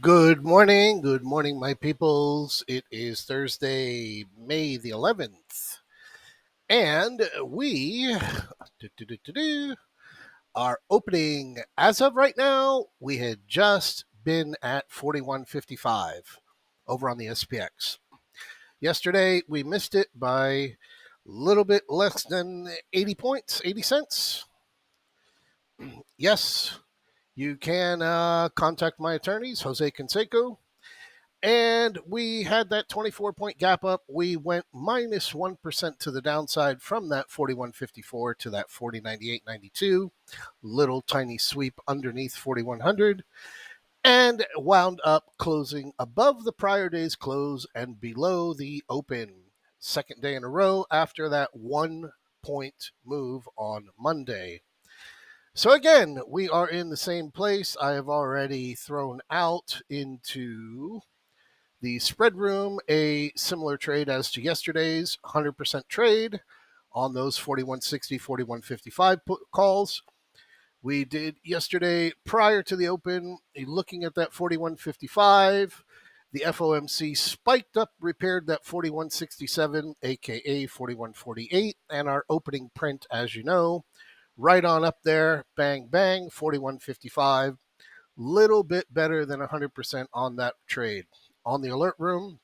Good morning, my peoples. It is Thursday, May the 11th, and we are opening. As of right now, we had just been at 41.55 over on the SPX. Yesterday, we missed it by a little bit less than 80 points, 80 cents. Yes, you can contact my attorneys, Jose Canseco. And we had that 24-point gap up. We went minus 1% to the downside from that 41.54 to that 40.98.92. Little tiny sweep underneath 4100 and wound up closing above the prior day's close and below the open. Second day in a row after that 1 point move on Monday. So again, we are in the same place. I have already thrown out into the spread room, a similar trade as to yesterday's 100% trade on those 4160, 4155 calls. We did yesterday prior to the open, looking at that 4155. The FOMC spiked up, repaired that 4167, aka 4148, and our opening print, as you know, right on up there, bang, bang, 4155. Little bit better than 100% on that trade. On the alert room,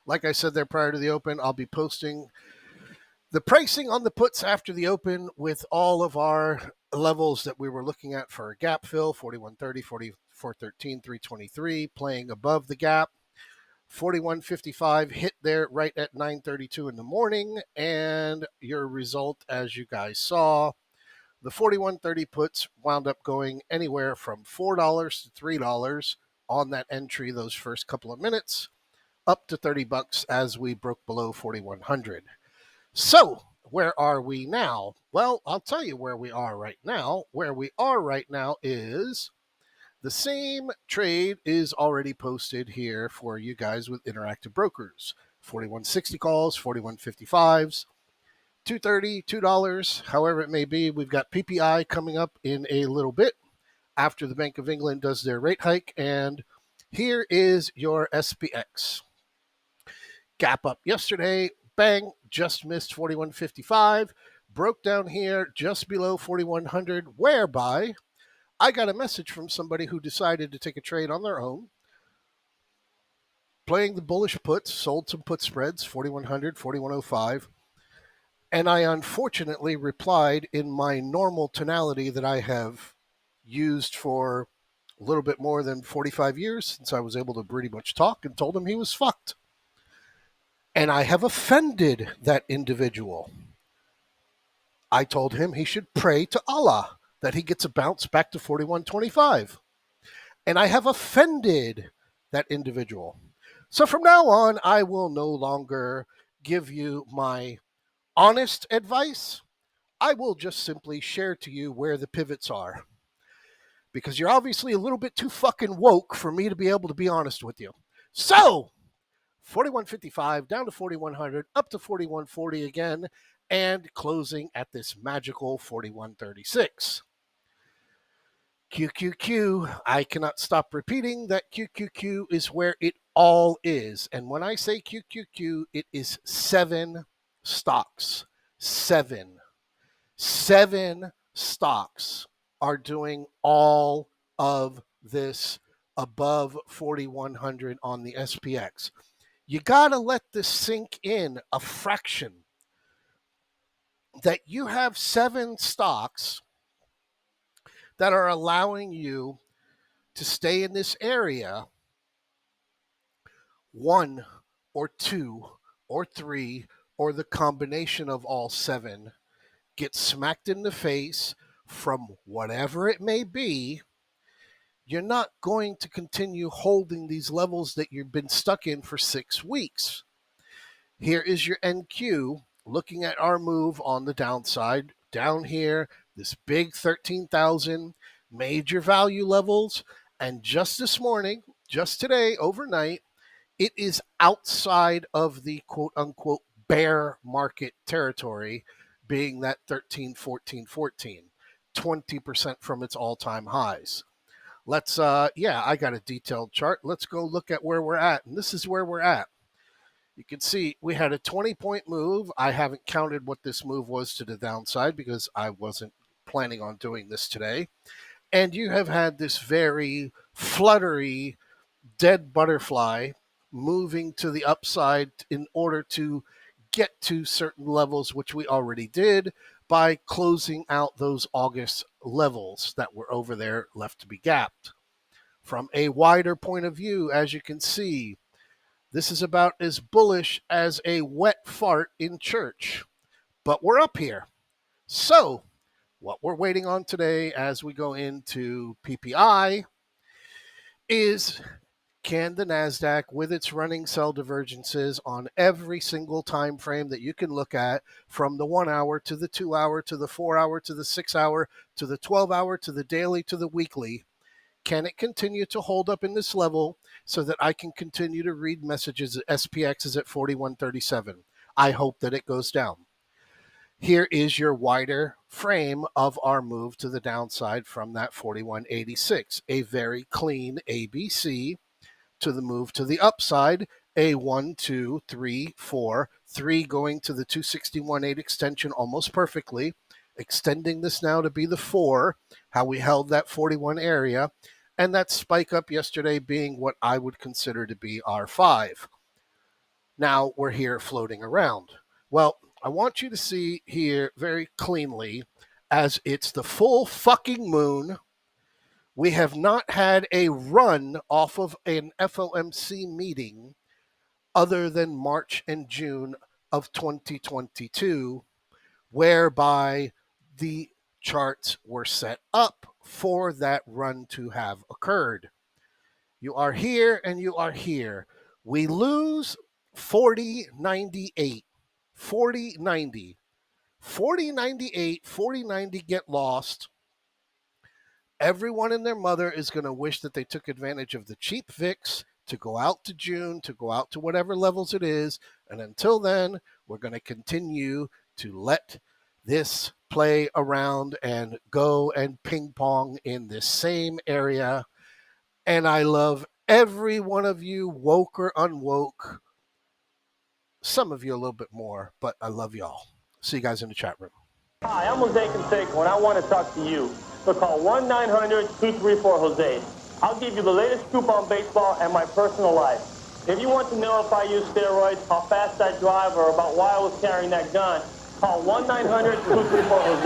like I said there prior to the open, I'll be posting the pricing on the puts after the open with all of our levels that we were looking at for a gap fill 4130, 4413, 323, playing above the gap. 4155 hit there right at 9:32 in the morning, and your result, as you guys saw, the 4130 puts wound up going anywhere from $4 to $3 on that entry those first couple of minutes, up to $30 as we broke below 4100. So, where are we now? Well, I'll tell you where we are right now. Where we are right now is the same trade is already posted here for you guys with Interactive Brokers. 4160 calls, 4155s, 230, $2, however it may be. We've got PPI coming up in a little bit after the Bank of England does their rate hike. And here is your SPX. Gap up yesterday, bang, just missed 41.55, broke down here just below 4100, whereby I got a message from somebody who decided to take a trade on their own, playing the bullish puts, sold some put spreads, 4100, 4105. And I unfortunately replied in my normal tonality that I have used for a little bit more than 45 years since I was able to pretty much talk, and told him he was fucked. And I have offended that individual. I told him he should pray to Allah that he gets a bounce back to 41.25. And I have offended that individual. So from now on, I will no longer give you my honest advice. I will just simply share to you where the pivots are. Because you're obviously a little bit too fucking woke for me to be able to be honest with you. So, 41.55 down to 4100, up to 41.40 again, and closing at this magical 41.36. QQQ, I cannot stop repeating that QQQ is where it all is. And when I say QQQ, it is 7 stocks. Seven stocks are doing all of this above 4100 on the SPX. You got to let this sink in a fraction that you have 7 stocks that are allowing you to stay in this area, 1 or 2 or 3 or the combination of all 7 get smacked in the face from whatever it may be. You're not going to continue holding these levels that you've been stuck in for 6 weeks. Here is your NQ looking at our move on the downside. Down here, this big 13,000 major value levels. And just this morning, just today, overnight, it is outside of the quote unquote bear market territory, being that 13, 14, 14, 20% from its all time highs. Let's, yeah, I got a detailed chart. Let's go look at where we're at. And this is where we're at. You can see we had a 20-point move. I haven't counted what this move was to the downside because I wasn't planning on doing this today. And you have had this very fluttery, dead butterfly moving to the upside in order to get to certain levels, which we already did by closing out those August levels that were over there left to be gapped. From a wider point of view, as you can see, this is about as bullish as a wet fart in church. But we're up here. So, what we're waiting on today as we go into PPI is, can the NASDAQ, with its running cell divergences on every single time frame that you can look at, from the 1 hour to the 2 hour to the 4 hour to the 6 hour to the 12 hour to the daily to the weekly, can it continue to hold up in this level so that I can continue to read messages that SPX is at 4137? I hope that it goes down. Here is your wider frame of our move to the downside from that 4186. A very clean ABC to the move to the upside. A 1, 2, 3, 4, 3 going to the 261.8 extension almost perfectly. Extending this now to be the 4, how we held that 41 area. And that spike up yesterday being what I would consider to be our 5. Now we're here floating around. Well, I want you to see here very cleanly, as it's the full fucking moon, we have not had a run off of an FOMC meeting other than March and June of 2022, whereby the charts were set up for that run to have occurred. You are here and you are here. We lose 40.98, 40.90, 40.98, 40.90 get lost. Everyone and their mother is going to wish that they took advantage of the cheap VIX to go out to June, to go out to whatever levels it is. And until then, we're going to continue to let this play around and go and ping pong in this same area. And I love every one of you, woke or unwoke. Some of you a little bit more, but I love y'all. See you guys in the chat room. Hi, I'm Jose Canseco, and I want to talk to you. So call 1-900-234-JOSE. I'll give you the latest scoop on baseball and my personal life. If you want to know if I use steroids, how fast I drive, or about why I was carrying that gun, call 1-900-234-JOSE.